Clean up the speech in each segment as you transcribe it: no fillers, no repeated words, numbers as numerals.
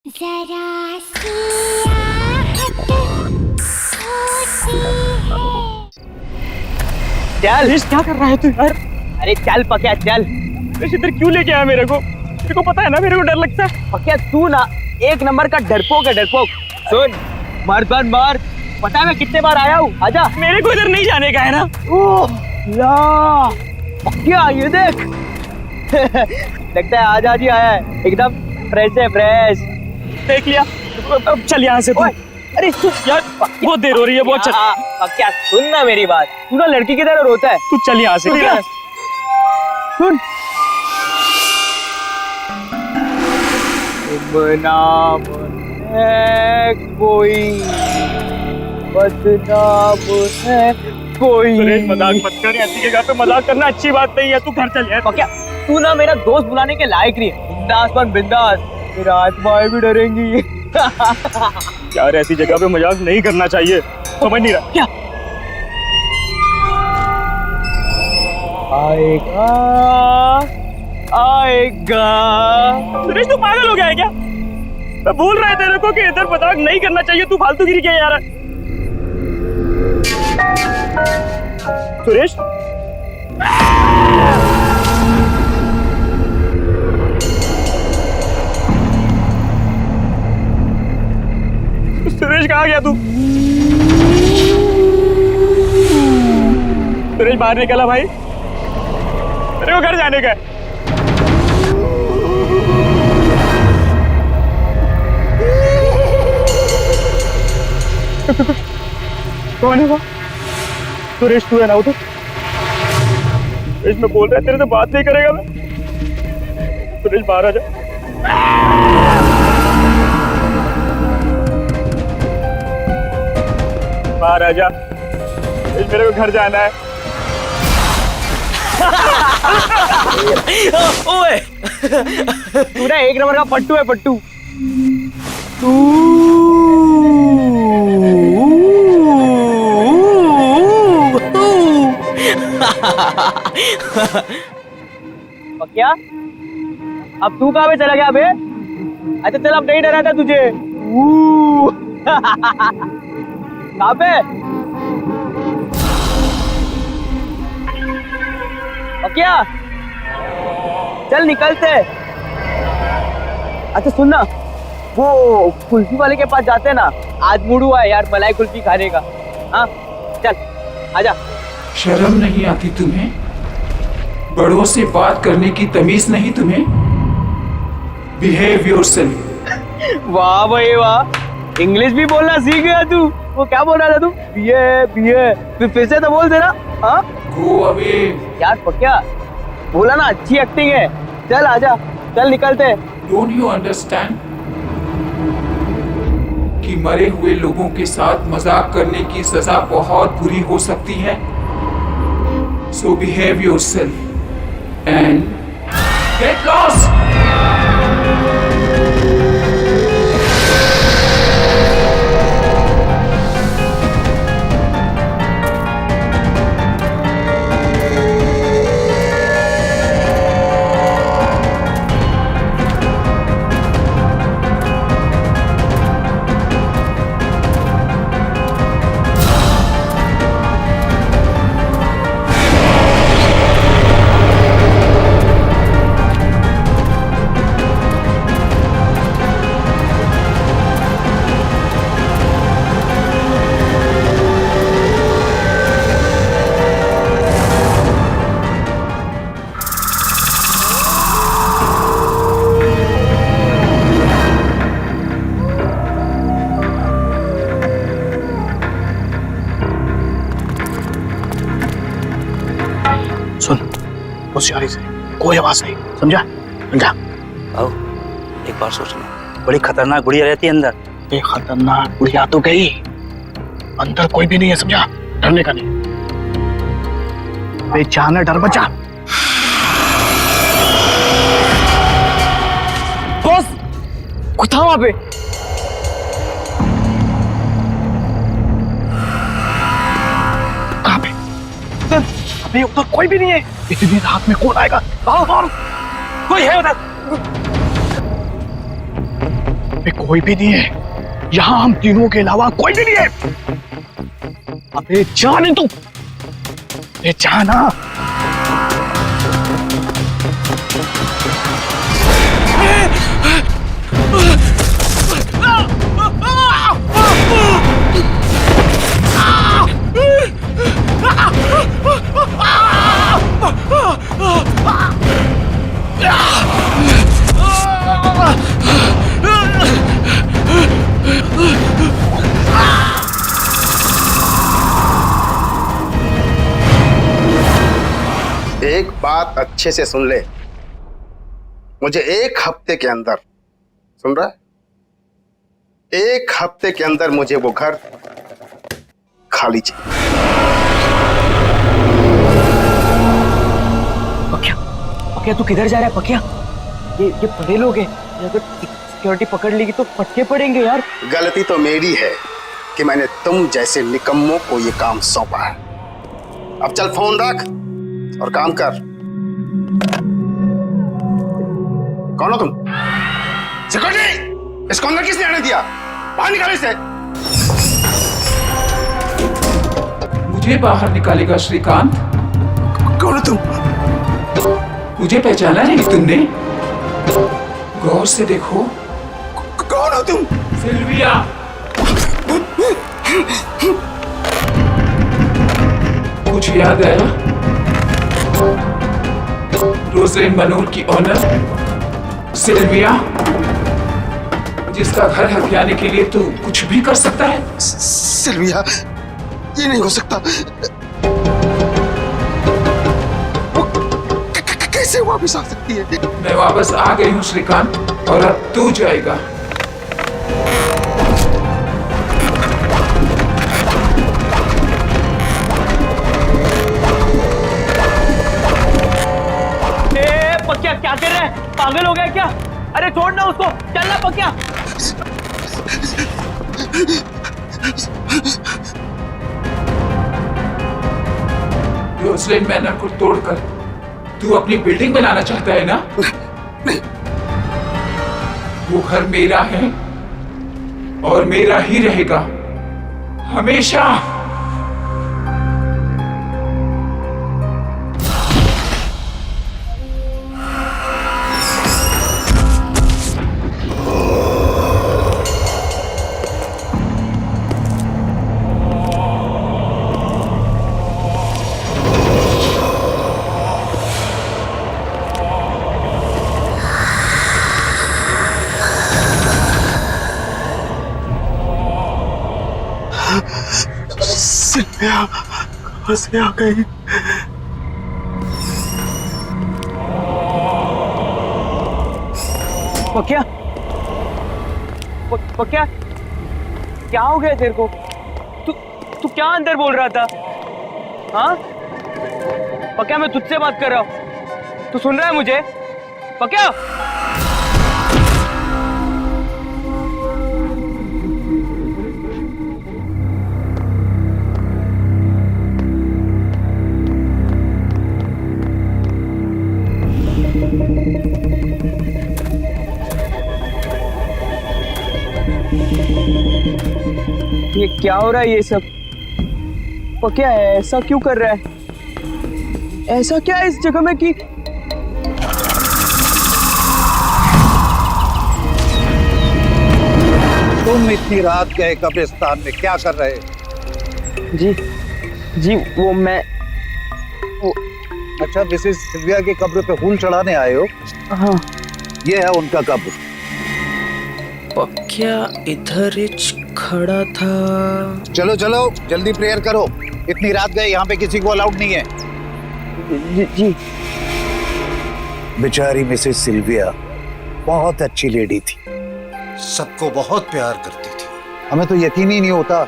जरा सी आहट होती है। चल क्या कर रहा है तू यार? अरे चल पक्या चल। इधर क्यों लेके आया मेरे को पता है ना मेरे को डर लगता है। पक्या तू ना एक नंबर का डरपोक है डरपोक। सुन मर बन मार, पता है मैं कितने बार आया हूँ। आजा। मेरे को इधर नहीं जाने का है ना। ओह ला पक्या ये देख लगता है आजा जी आया है, एकदम फ्रेश है फ्रेश। देख लिया। अब चल यहाँ से तू। अरे तू यार बहुत देर हो रही है, बहुत चल। पक्या सुन ना मेरी बात, तू ना लड़की की तरह रोता है। तू चल यहाँ से। सुन बदनाम है कोई, बदनाम है कोई। सुरेश मजाक मत कर, ऐसी जगह पे मजाक करना अच्छी बात नहीं है। तू घर चल यार। पक्या तू ना मेरा दोस्त बुलाने के लायक नहीं है। बिंदास बन बिंदास, मेरा आत्माएं भी डरेंगी। यार ऐसी जगह पे मजाक नहीं करना चाहिए, समझ नहीं रहा क्या? आएगा आएगा। सुरेश तू पागल हो गया है क्या? मैं बोल रहा है तेरे को कि इधर मजाक नहीं करना चाहिए, तू फालतूगिरी क्या यार। सुरेश सुरेश कहाँ गया तू? सुरेश बाहर निकला भाई, तेरे को घर जाने का है। कौन है वो? सुरेश तू है ना? वो तो सुरेश मैं बोल रहा है तेरे से बात नहीं करेगा मैं। सुरेश बाहर आ जा। बाहर आ जा, मेरे को घर जाना है। ओए तू ना एक नंबर का पट्टू है पट्टू। क्या अब तू कहाँ पे चला गया बे? अच्छा चल अब नहीं डरा था तुझे। कहाँ पे? क्या चल निकलते। अच्छा सुन ना, वो कुल्फी वाले के पास जाते हैं ना, आज मूड हुआ है यार मलाई कुल्फी खाने का। हाँ चल आजा। शर्म नहीं आती तुम्हें? बड़ों से बात करने की तमीज नहीं तुम्हें? Behave yourself. वाह भाई वाह, इंग्लिश भी बोलना सीख गया तू। वो क्या बोल रहा था तू? बीए फिर से तो बोल देना। हाँ गो अवे। यार पक्या बोला ना, अच्छी एक्टिंग है। चल आजा, चल निकलते। डोंट यू अंडरस्टैंड कि मरे हुए लोगों के साथ मजाक करने की सजा बहुत बुरी हो सकती है? So behave yourself and get lost. होशियारी से, कोई आवाज नहीं, समझा? समझा? आओ एक बार सोचना, बड़ी खतरनाक गुड़िया रहती है अंदर। ये खतरनाक गुड़िया तो गई, अंदर कोई भी नहीं है, समझा? डरने का नहीं। बेचाना डर बचा। बॉस कोई था वहां पे। कहाँ पे? अभी उधर कोई भी नहीं है। इतनी रात में कौन आएगा? आओ, कोई है उधर? पे कोई भी नहीं है। यहाँ हम तीनों के अलावा कोई भी नहीं है। अबे जाने तू, अबे जाना। एक बात अच्छे से सुन ले, मुझे एक हफ्ते के अंदर, सुन रहा है, एक हफ्ते के अंदर मुझे वो घर खाली चाहिए। पकिया, पकिया तू किधर जा रहा है पकिया? ये बड़े लोग हैं, अगर सिक्योरिटी पकड़ लेगी तो फटके पड़ेंगे यार। गलती तो मेरी है कि मैंने तुम जैसे निकम्मों को ये काम सौंपा है। अब चल फोन रख और काम कर। कौन हो तुम? सिक्योरिटी, इसको अंदर किसने आने दिया? बाहर निकालो इसे। मुझे बाहर निकालेगा श्रीकांत? कौन हो तुम? मुझे पहचाना नहीं तुमने? गौर से देखो। कौन हो तुम? सिल्विया। कुछ याद आया? रोज़लिन मनोर की ऑनर सिल्विया, जिसका घर हथियाने के लिए तू कुछ भी कर सकता है। सिल्विया, ये नहीं हो सकता। वो कैसे वापस आ सकती है? मैं वापस आ गई हूँ श्रीकांत, और अब तू जाएगा। पकिया क्या कर रहा है? पागल हो गया क्या? अरे छोड़ ना उसको, चलना पकिया। रोज़लिन मैनर को तोड़कर तू अपनी बिल्डिंग बनाना चाहता है ना? नहीं। वो घर मेरा है और मेरा ही रहेगा हमेशा। सिल्विया कहाँ से आ गई? पकिया, पकिया क्या हो गया तेरे को? तू क्या अंदर बोल रहा था? हाँ पकिया, मैं तुझसे बात कर रहा हूँ, तू सुन रहा है मुझे? पकिया, ये क्या हो रहा है ये सब? पकिया ऐसा क्यों कर रहा है? ऐसा क्या है इस जगह में कि तुम इतनी रात गए कब्रिस्तान में क्या कर रहे? जी वो मैं अच्छा, मिसेस सिल्विया की कब्र पे फूल चढ़ाने आए हो? हाँ। ये है उनका कब्र। पकिया इधर खड़ा था। चलो चलो जल्दी प्रेयर करो, इतनी रात गए, यहाँ पे किसी को अलाउड नहीं है। जी। बेचारी मिसेस सिल्विया बहुत अच्छी लेडी थी, सबको बहुत प्यार करती थी। हमें तो यकीन ही नहीं होता,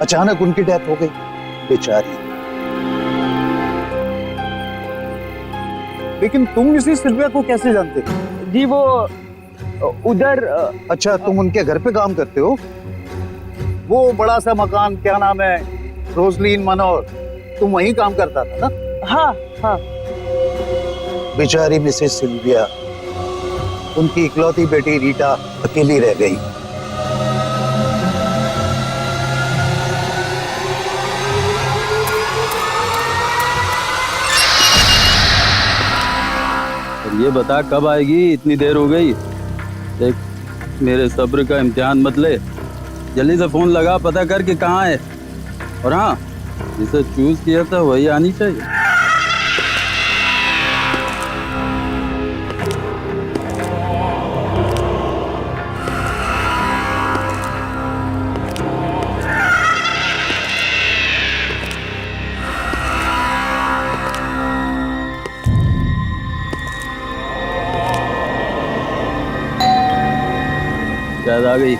अचानक उनकी डेथ हो गई बेचारी। लेकिन तुम मिसेस सिल्विया को कैसे जानते थे? जी वो उधर। अच्छा, तुम उनके घर पे काम करते हो? वो बड़ा सा मकान, क्या नाम है, रोज़लिन मनोर, तुम वहीं काम करता था ना? हाँ। बेचारी मिसेस सिल्विया उनकी इकलौती बेटी रीटा अकेली रह गई। ये बता कब आएगी? इतनी देर हो गई। देख, मेरे सब्र का इम्तिहान मत ले, जल्दी से फोन लगा, पता कर कि कहाँ है। और हाँ, जिसे चूज किया था वही आनी चाहिए। शायद आ गई।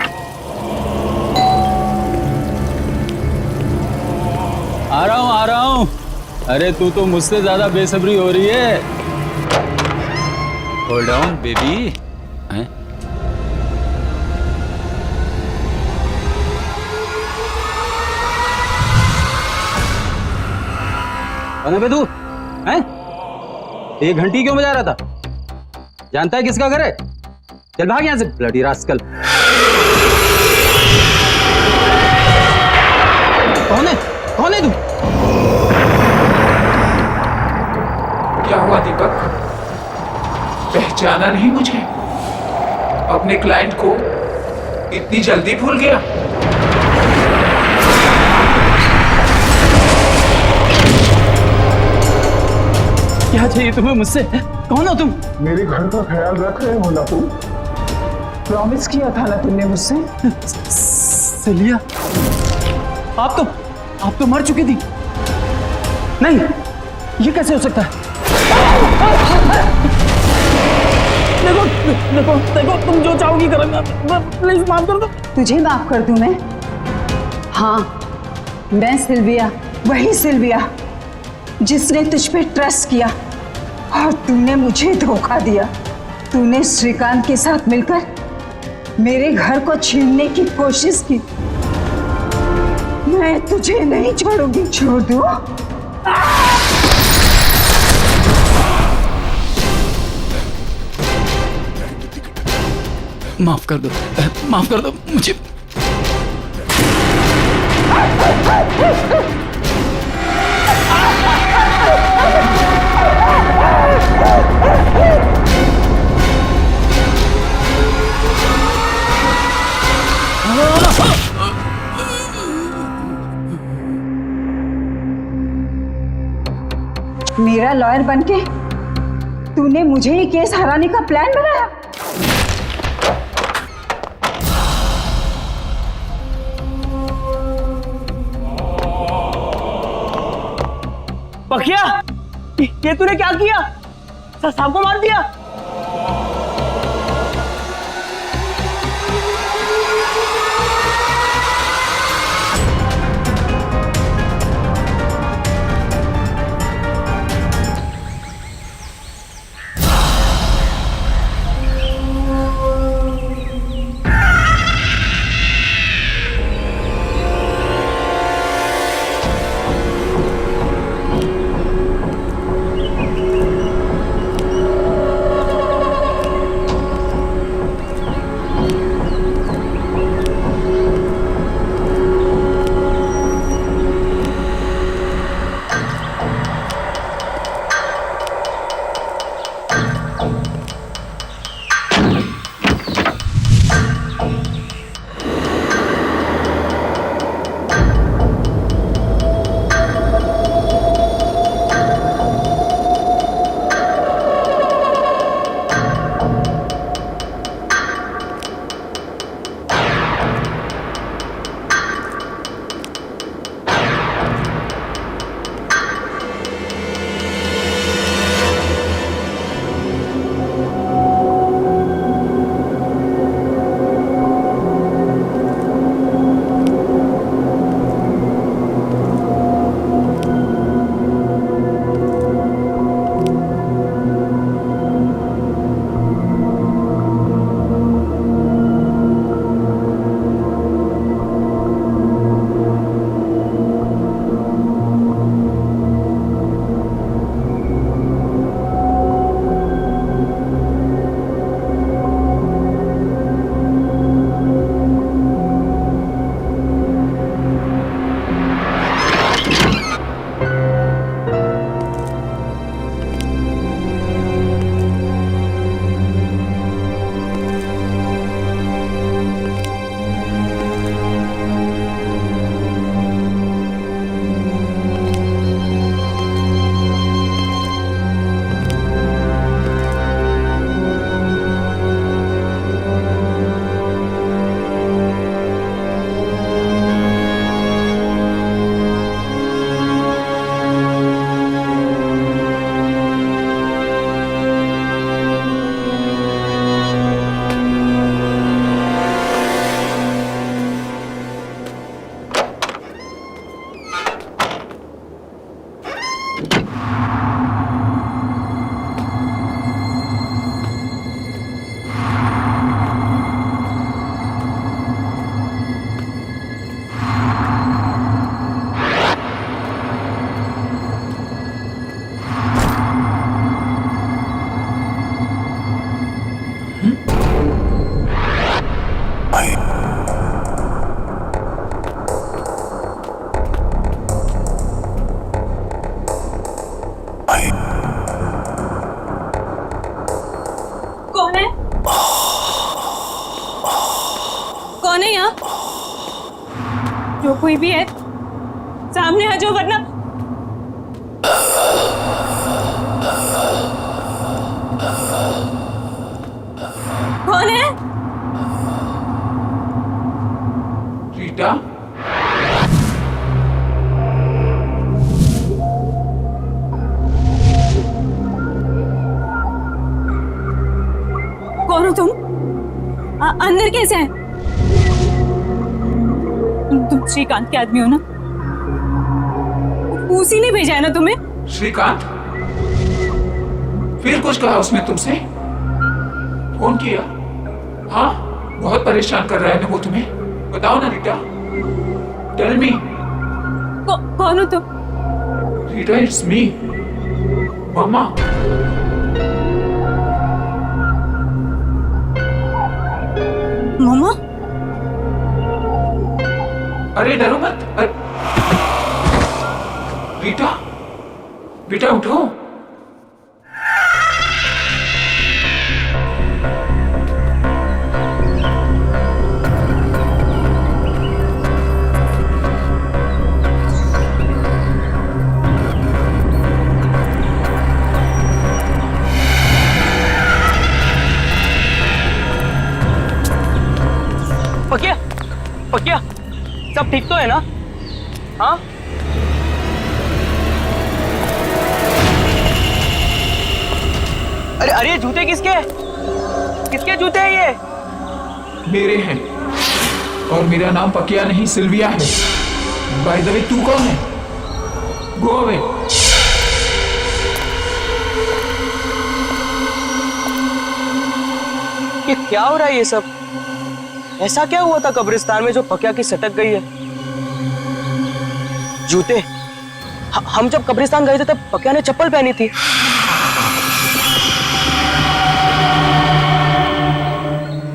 आ रहा हूँ। अरे तू तो मुझसे ज्यादा बेसब्री हो रही है। Hold on baby. कौन है बे तू? हैं? ये घंटी क्यों बजा रहा था? जानता है किसका घर है? चल भाग यहाँ से, ब्लडी रास्कल। कौन है? कौन है तू? क्या हुआ दीपक? पहचाना नहीं मुझे? अपने क्लाइंट को इतनी जल्दी भूल गया? क्या चाहिए तुम्हें मुझसे? कौन हो तुम? मेरे घर का ख्याल रख रहे हो ना तुम? प्रॉमिस किया था ना तुमने मुझसे? सेलिया, आप तो मर चुकी थी। नहीं, ये कैसे हो सकता है? देखो देखो देखो, तुम जो चाहोगी करूंगा। प्लीज माफ कर दो। तुझे माफ कर दूं मैं? हाँ, मैं सिल्विया, वही सिल्विया जिसने तुझ पे ट्रस्ट किया और तूने मुझे धोखा दिया। तूने श्रीकांत के साथ मिलकर मेरे घर को छीनने की कोशिश की। मैं तुझे नहीं छोड़ूंगी। छोड़ दूं? माफ कर दो मुझे। मेरा लॉयर बनके तूने मुझे ये केस हराने का प्लान बनाया। पखिया, ये तूने क्या किया? साहब को मार दिया? कौन है यहाँ? जो कोई भी है सामने आ जाओ वरना। कौन है? रीटा, कौन हो तुम? अंदर कैसे हैं? तुम श्रीकांत के आदमी हो ना? उसी ने भेजा है ना तुम्हें? श्रीकांत? फिर कुछ कहा उसने तुमसे? फोन किया? हाँ, बहुत परेशान कर रहा है ना वो तुम्हें? बताओ ना रीटा, टेल मी। कौन हो तुम? रीटा, इट्स मी, मामा। मामा? अरे डरो मत। रीटा, बेटा उठो। पकिया, पकिया, सब ठीक तो है ना? हाँ? अरे अरे जूते किसके हैं? किसके जूते हैं ये? मेरे हैं, और मेरा नाम पकिया नहीं सिल्विया है। बाय द वे, तू कौन है? Go away. ये क्या हो रहा है ये सब? ऐसा क्या हुआ था कब्रिस्तान में जो पकिया की सटक गई है? जूते? हम जब कब्रिस्तान गए थे तब पकिया ने चप्पल पहनी थी।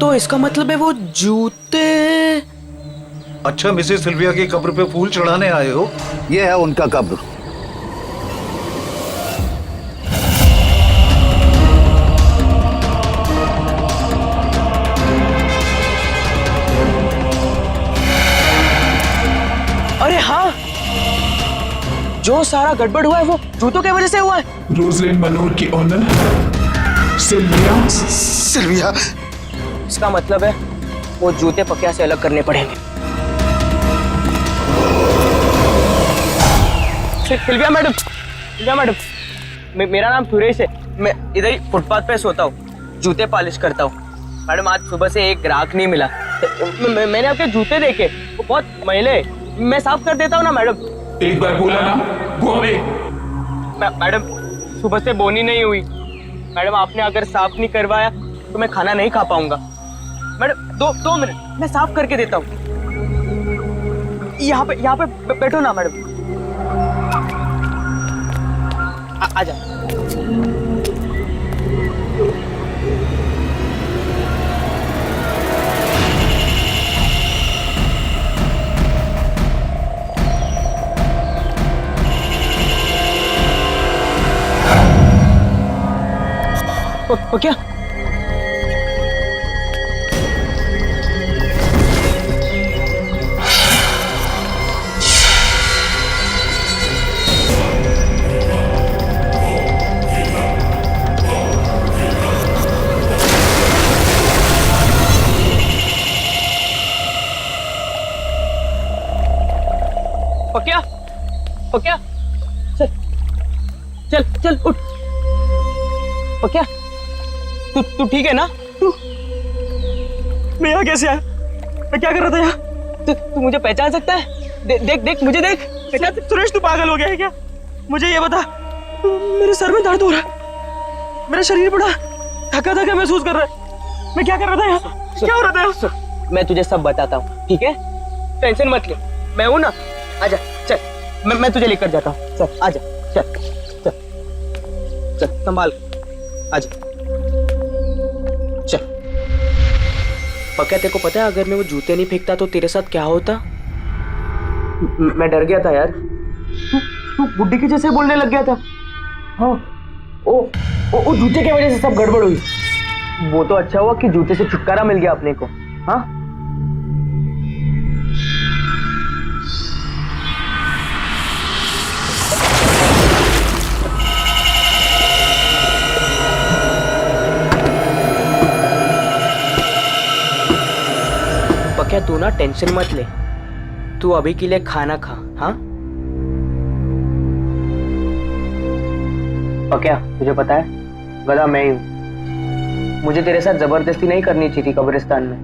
तो इसका मतलब है वो जूते। अच्छा, मिसेस सिल्विया की कब्र पे फूल चढ़ाने आए हो? ये है उनका कब्र। अरे हाँ, जो सारा गड़बड़ हुआ है वो जूतों की वजह से हुआ है। रोजलिन मनोर की ऑनर सिल्विया। सिल्विया, इसका मतलब है वो जूते पकिया से अलग करने पड़ेंगे। सिल्विया मैडम, सिल्विया मैडम, मेरा नाम सुरेश है। मैं इधर ही फुटपाथ पे सोता हूँ, जूते पॉलिश करता हूँ। मैडम, आज सुबह से एक ग्राहक नहीं मिला। मैंने आपके जूते देखे, वो बहुत मैले। मैं साफ कर देता हूँ ना मैडम। एक बार बोला ना, गो अवे। मैडम, सुबह से बोनी नहीं हुई। मैडम, आपने अगर साफ नहीं करवाया तो मैं खाना नहीं खा पाऊंगा। मैडम, दो मिनट, मैं साफ करके देता हूँ। यहाँ पे बैठो ना मैडम। आजा। क्या? पकिया, पकिया, चल चल चल उठ। पकिया, तू ठीक है ना? मैं यहाँ कैसे आया? मैं क्या कर रहा था यहाँ? तू मुझे पहचान सकता है? देख मुझे देख। सुरेश, तू पागल हो गया है क्या? मुझे ये बता। मेरे सर में दर्द हो रहा है, मेरा शरीर बड़ा थका थका महसूस कर रहा है। मैं क्या कर रहा था यहाँ? क्या हो रहा था? मैं तुझे सब बताता हूँ, ठीक है? टेंशन मत ले, मैं हूँ ना। आजा, चल, मैं तुझे लेकर जाता हूँ। चल आजा, चल चल चल, संभाल, आजा, चल। पक्का तेरे को पता है, अगर मैं वो जूते नहीं फेंकता तो तेरे साथ क्या होता? मैं डर गया था यार। तू बुड्ढी के जैसे बोलने लग गया था। हाँ, ओ जूते की वजह से सब गड़बड़ हुई। वो तो अच्छा हुआ कि जूते से छुटकारा मिल गया अपने को। हाँ, पक्या तू ना टेंशन मत ले, तू अभी के लिए खाना खा। हाँ पक्या, तुझे पता है गधा मैं ही हूँ। मुझे तेरे साथ जबरदस्ती नहीं करनी चाहिए थी कब्रिस्तान में।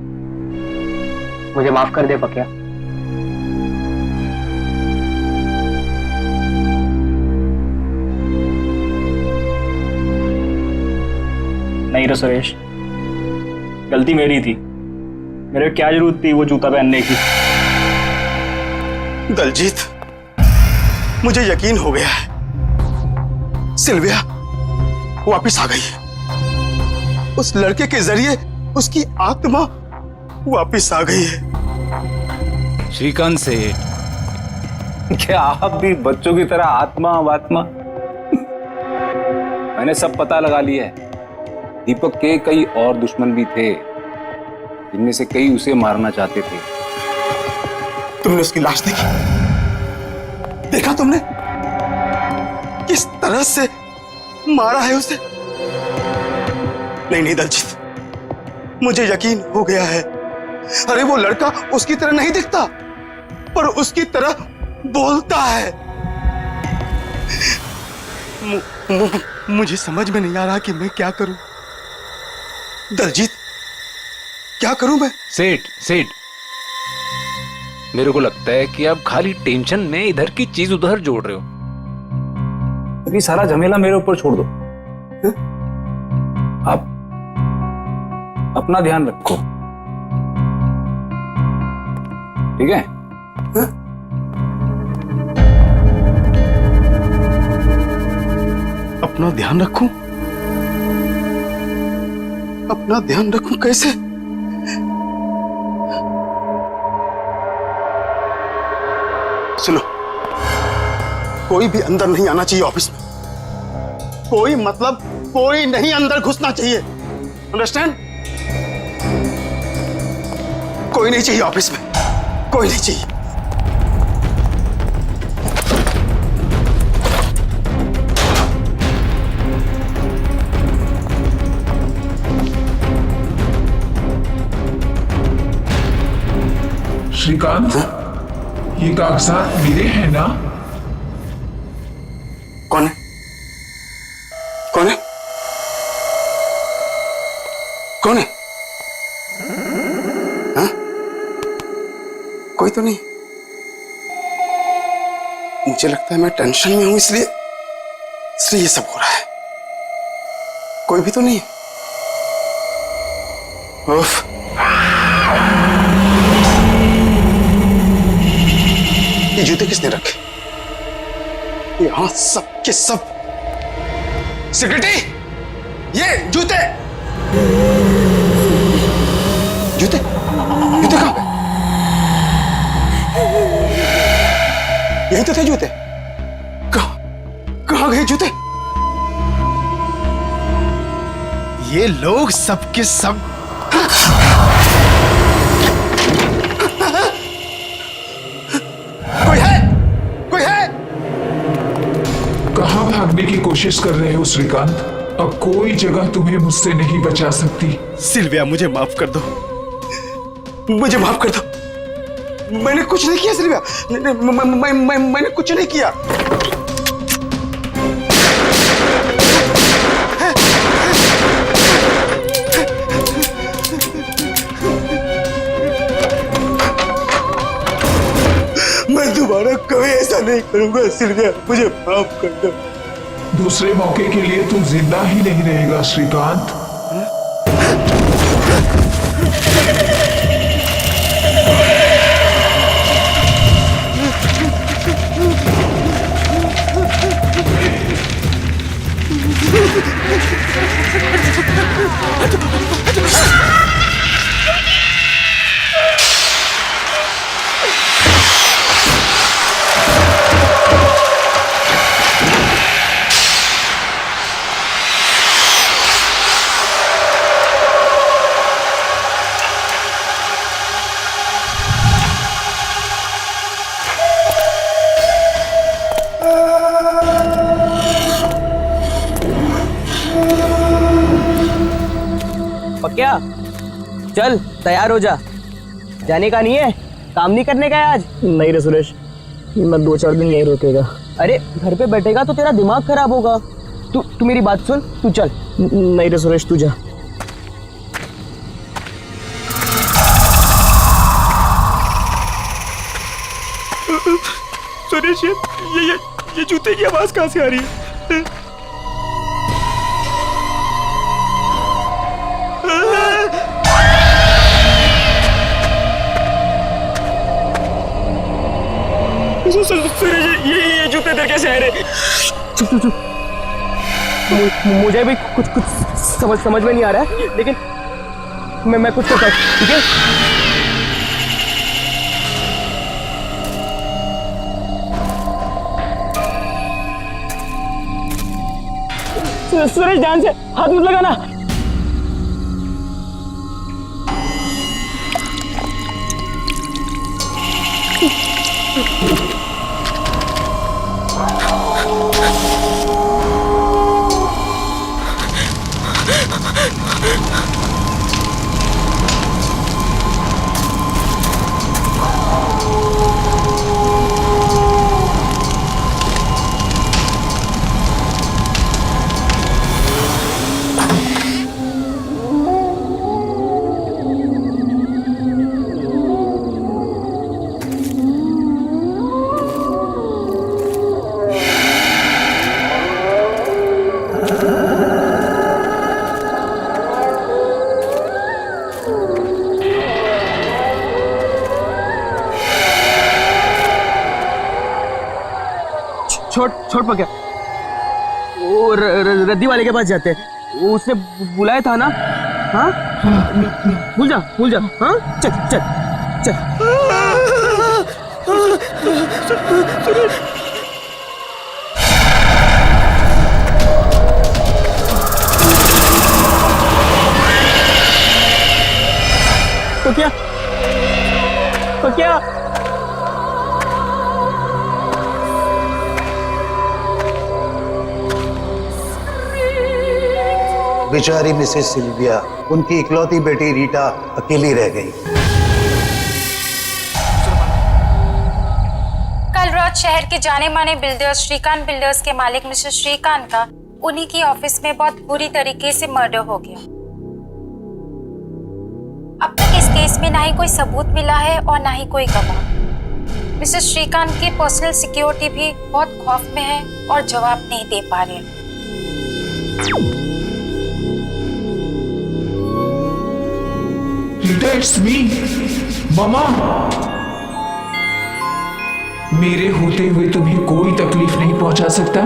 मुझे माफ कर दे पक्या। नहीं रे सुरेश, गलती मेरी थी। मेरे क्या जरूरत थी वो जूता पहनने की। दलजीत, मुझे यकीन हो गया है, सिल्विया वापस आ गई है। उस लड़के के जरिए उसकी आत्मा वापस आ गई है। श्रीकांत सेठ, क्या आप भी बच्चों की तरह आत्मा वात्मा? मैंने सब पता लगा लिया है। दीपक के कई और दुश्मन भी थे, जिनमें से कई उसे मारना चाहते थे। तुमने उसकी लाश देखी? देखा तुमने किस तरह से मारा है उसे? नहीं नहीं दलजीत, मुझे यकीन हो गया है। अरे वो लड़का उसकी तरह नहीं दिखता, पर उसकी तरह बोलता है। मुझे समझ में नहीं आ रहा कि मैं क्या करूं। दलजीत, क्या करूं मैं? सेठ, मेरे को लगता है कि आप खाली टेंशन में इधर की चीज उधर जोड़ रहे हो। अभी सारा झमेला मेरे ऊपर छोड़ दो। आप अपना ध्यान रखो, ठीक है? अपना ध्यान रखूं? अपना ध्यान रखूं कैसे? सुनो, कोई भी अंदर नहीं आना चाहिए ऑफिस में। कोई मतलब कोई नहीं अंदर घुसना चाहिए, अंडरस्टैंड? कोई नहीं चाहिए ऑफिस में, कोई नहीं चाहिए। श्रीकांत, ये कागजात मेरे हैं ना? कौन है? कौन है? कौन है? हाँ? कोई तो नहीं। मुझे लगता है मैं टेंशन में हूं, इसलिए ये सब हो रहा है। कोई भी तो नहीं है। उफ। ये जूते किसने रखे? यहां सब के सब। सेक्रेटरी, ये जूते जूते जूते कहां गए? यही तो थे जूते। कहां गए जूते? ये लोग सबके सब भागने की कोशिश कर रहे हो श्रीकांत? अब कोई जगह तुम्हें मुझसे नहीं बचा सकती। सिल्विया, मुझे माफ कर दो, मुझे माफ कर दो। मैंने कुछ नहीं किया सिल्विया, मैंने कुछ नहीं किया। मैं दोबारा कभी ऐसा नहीं करूंगा सिल्विया, मुझे माफ कर दो। दूसरे मौके के लिए तू जिंदा ही नहीं रहेगा श्रीकांत। पक्या, चल तैयार हो जा, जाने का नहीं है? काम नहीं करने का है आज? नहीं रे सुरेश, मैं 2-4 दिन यहीं रुकेगा। अरे घर पे बैठेगा तो तेरा दिमाग खराब होगा। तू मेरी बात सुन, तू चल। नहीं रे सुरेश, तू जा। सुरेश, ये जूते की आवाज कहाँ से आ रही है? सुरेश, ये जूते इधर कैसे आ रहे? चुप। मुझे भी कुछ समझ में नहीं आ रहा है, लेकिन मैं कुछ करता हूँ, ठीक है? सुरेश, ध्यान से हाथ मत लगाना। छोड़ पकड़। वो रद्दी वाले के पास जाते हैं, उसने बुलाया था ना? हाँ, भूल जा। हाँ, चल। तो क्या? बेचारी मिसेस सिल्विया, उनकी इकलौती बेटी रीटा अकेली रह गई। कल रात शहर के जाने माने बिल्डर्स श्रीकांत बिल्डर्स के मालिक मिस्टर श्रीकांत का उन्हीं की ऑफिस में बहुत बुरी तरीके से मर्डर हो गया। अब तक इस केस में ना ही कोई सबूत मिला है और ना ही कोई गवाह। मिस्टर श्रीकांत की पर्सनल सिक्योरिटी भी बहुत खौफ में है और जवाब नहीं दे पा रहे। That's me, मामा। मेरे होते हुए तुम्हें कोई तकलीफ नहीं पहुंचा सकता।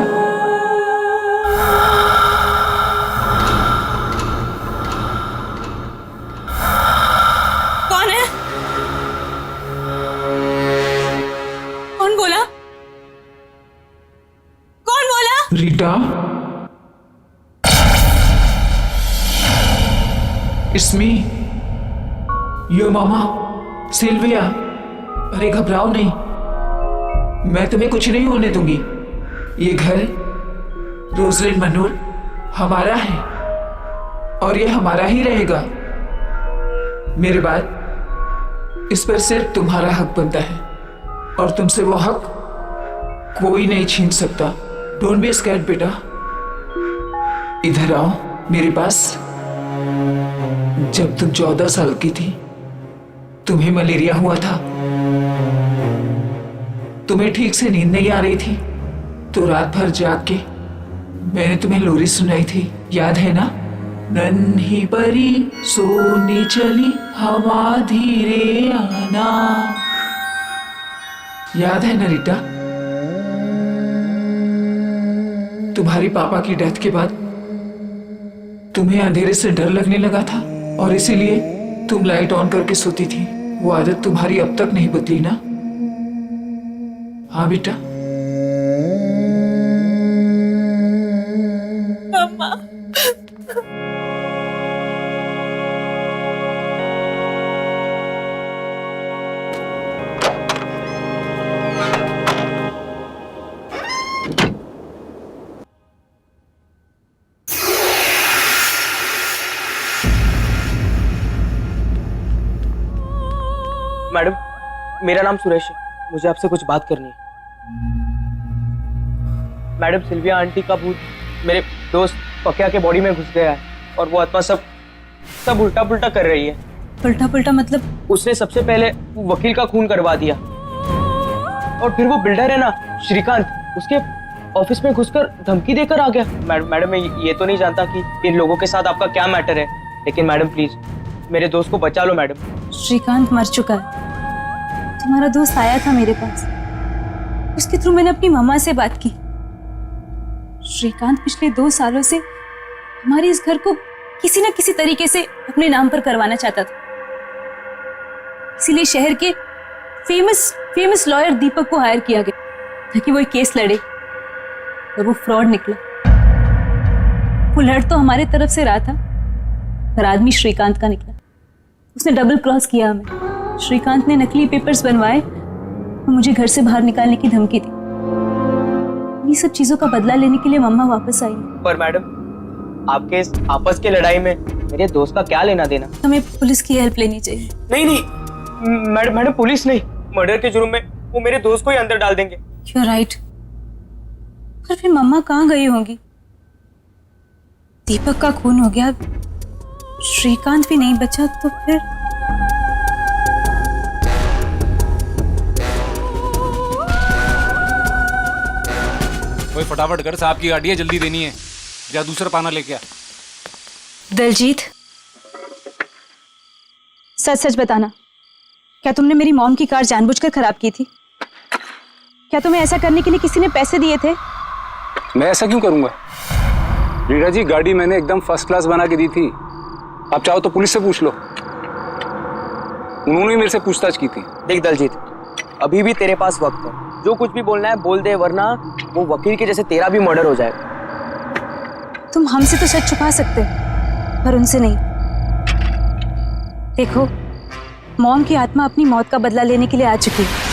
कौन है? कौन बोला? रीटा, It's me, your मामा सिल्विया। अरे घबराओ नहीं, मैं तुम्हें कुछ नहीं होने दूंगी। ये घर रोजलिन मनोर हमारा है और ये हमारा ही रहेगा। मेरे बाद इस पर सिर्फ तुम्हारा हक बनता है और तुमसे वो हक कोई नहीं छीन सकता। डोंट बी स्कैर्ड बेटा, इधर आओ मेरे पास। जब तुम 14 साल की थी, तुम्हें मलेरिया हुआ था। तुम्हें ठीक से नींद नहीं आ रही थी, तो रात भर जाग के मैंने तुम्हें लोरी सुनाई थी, याद है ना? नन्ही परी सोने चली हवा धीरे आना, याद है ना रीटा? तुम्हारी पापा की डेथ के बाद तुम्हें अंधेरे से डर लगने लगा था और इसीलिए तुम लाइट ऑन करके सोती थी। वो आदत तुम्हारी अब तक नहीं बदली ना? हाँ बेटा। मम्मा, मेरा नाम सुरेश है, मुझे आपसे कुछ बात करनी है। मैडम सिल्विया आंटी का भूत मेरे दोस्त पकिया के बॉडी में घुस गया है और वो आत्मा सब उल्टा पुल्टा कर रही है। उल्टा पुल्टा मतलब? उसने सबसे पहले वकील का खून करवा दिया और फिर वो बिल्डर है ना श्रीकांत, उसके ऑफिस में घुसकर धमकी देकर आ गया। मैडम मैं ये तो नहीं जानता कि इन लोगों के साथ आपका क्या मैटर है, लेकिन मैडम प्लीज मेरे दोस्त को बचा लो मैडम। श्रीकांत मर चुका है। तुम्हारा दोस्त आया था मेरे पास, उसके थ्रू मैंने अपनी मम्मा से बात की। श्रीकांत पिछले 2 सालों से हमारे इस घर को किसी न किसी तरीके से अपने नाम पर करवाना चाहता था, इसीलिए शहर के फेमस लॉयर दीपक को हायर किया गया ताकि वो एक केस लड़े, और वो फ्रॉड निकला। वो लड़ तो हमारे तरफ से रहा था, पर आदमी श्रीकांत का निकला। उसने डबल क्रॉस किया हमें। श्रीकांत ने नकली पेपर्स बनवाए और मुझे घर से बाहर निकालने की धमकी दी। ये सब चीजों का बदला लेने के लिए मम्मा वापस आई। पर मैडम आपके इस आपस की लड़ाई में मेरे दोस्त का क्या लेना देना? हमें पुलिस की हेल्प लेनी चाहिए। नहीं मैडम पुलिस नहीं, मर्डर के जुर्म में वो मेरे दोस्त को ही अंदर डाल देंगे। You're right। पर फिर मम्मा कहाँ गई होंगी? दीपक का खून हो गया, श्रीकांत भी नहीं बचा, तो फिर कोई फटाफट कर, साहब की गाड़ी है, जल्दी देनी है। जा दूसरा पाना लेके आ। दलजीत, सच सच बताना, क्या तुमने मेरी मॉम की कार जानबूझकर खराब की थी? क्या तुम्हें ऐसा करने के लिए किसी ने पैसे दिए थे? मैं ऐसा क्यों करूंगा रीटा जी, गाड़ी मैंने एकदम फर्स्ट क्लास बना के दी थी। आप चाहो तो पुलिस से पूछ लो, उन्होंने मेरे से पूछताछ की थी। देख दलजीत, अभी भी तेरे पास वक्त है, जो कुछ भी बोलना है बोल दे, वरना वो वकील के जैसे तेरा भी मर्डर हो जाएगा। तुम हमसे तो सच छुपा सकते हो, पर उनसे नहीं। देखो, मॉम की आत्मा अपनी मौत का बदला लेने के लिए आ चुकी है।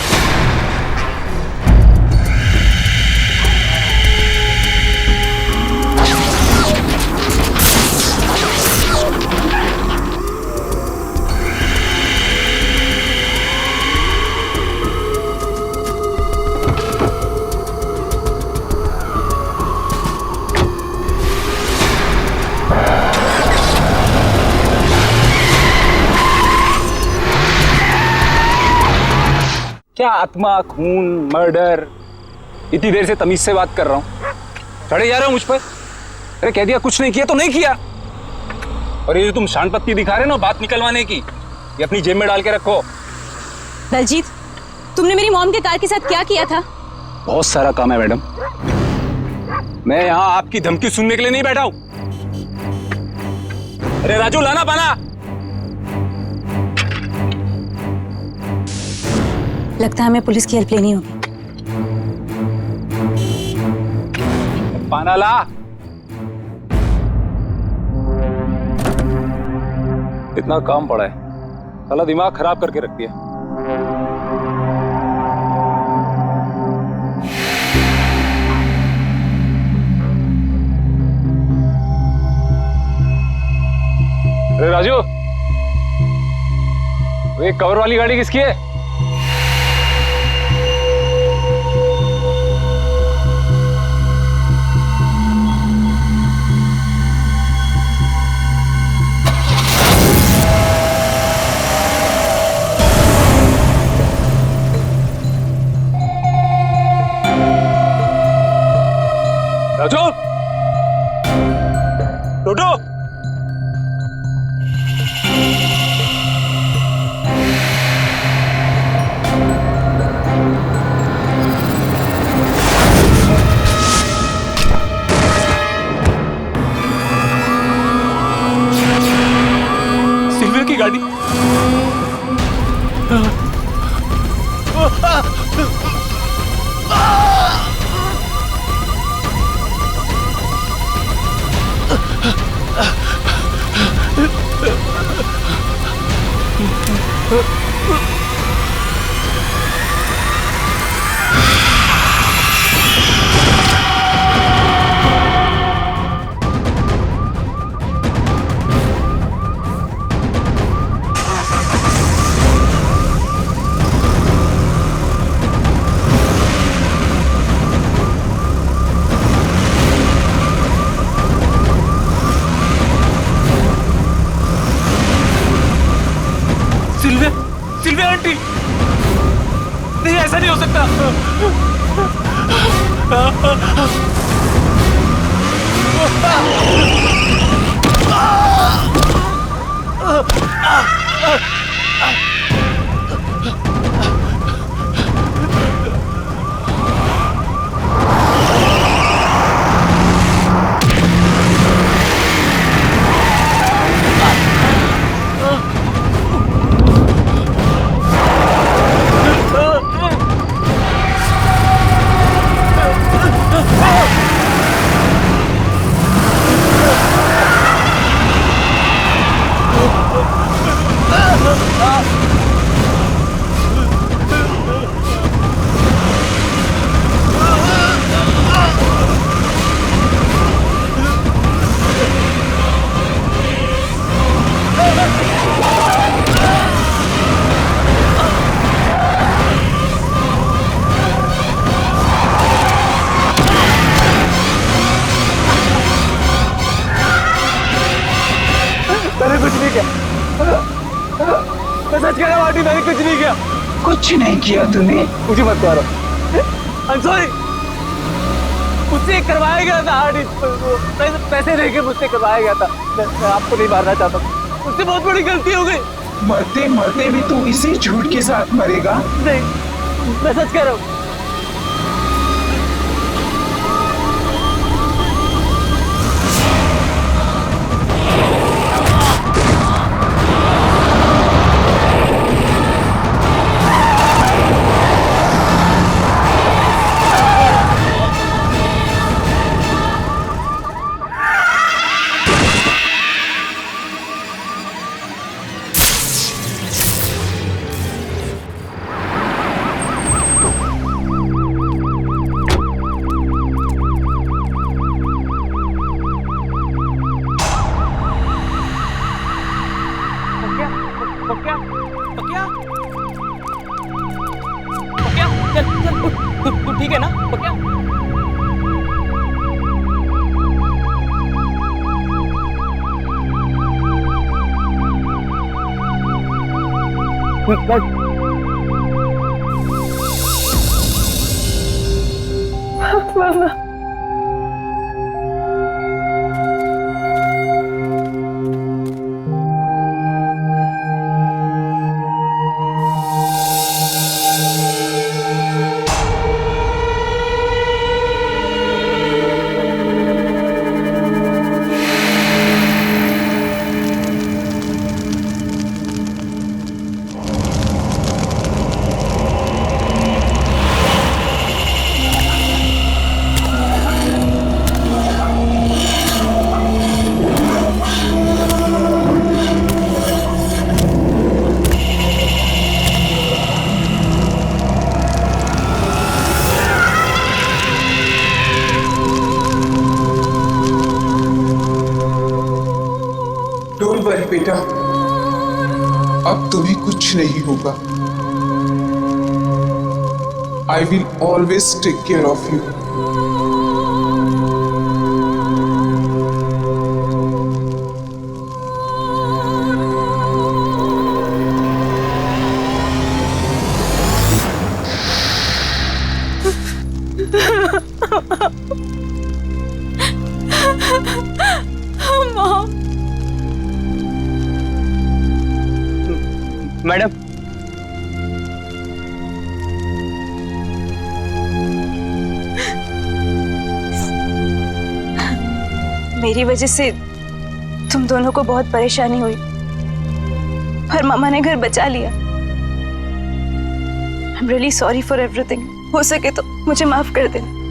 क्या आत्मा, खून, मर्डर, इतनी देर से तमीज से बात कर रहा हूँ, चढ़े जा रहे हो मुझ पर। अरे कह दिया कुछ नहीं किया तो नहीं किया। और ये जो तुम शान पत्ती दिखा रहे हो ना बात निकलवाने की, ये अपनी जेब में डाल के रखो। दलजीत, तुमने मेरी मॉम के कार के साथ क्या किया था? बहुत सारा काम है मैडम, मैं यहाँ आपकी धमकी सुनने के लिए नहीं बैठा हूँ। अरे राजू, लाना पाना। लगता है हमें पुलिस की हेल्प लेनी होगी। पाना ला। इतना काम पड़ा है, साला दिमाग खराब करके रख दिया। अरे राजू, वो एक कवर वाली गाड़ी किसकी है? राजू, टोटो, सिल्विया की गाड़ी। ऐसा नहीं हो सकता। मैंने कुछ नहीं किया, मैं सच कह रहा हूँ आंटी, मैंने कुछ नहीं किया। कुछ नहीं किया तूने? मुझे मत मारो, I'm sorry। मुझसे करवाया गया था आंटी, पैसे देके मुझसे करवाया गया था। मैं आपको नहीं मारना चाहता, मुझसे बहुत बड़ी गलती हो गई। मरते मरते भी तू इसी झूठ के साथ मरेगा? नहीं, मैं सच कह रहा हूँ। तू ठीक है ना पक्या? मामा डोंट वरी बेटा, अब तुम्हें कुछ नहीं होगा। I will always take care of you. Madam, मेरी वजह से तुम दोनों को बहुत परेशानी हुई, पर मामा ने घर बचा लिया। I am really sorry for everything. हो सके तो मुझे माफ कर देना।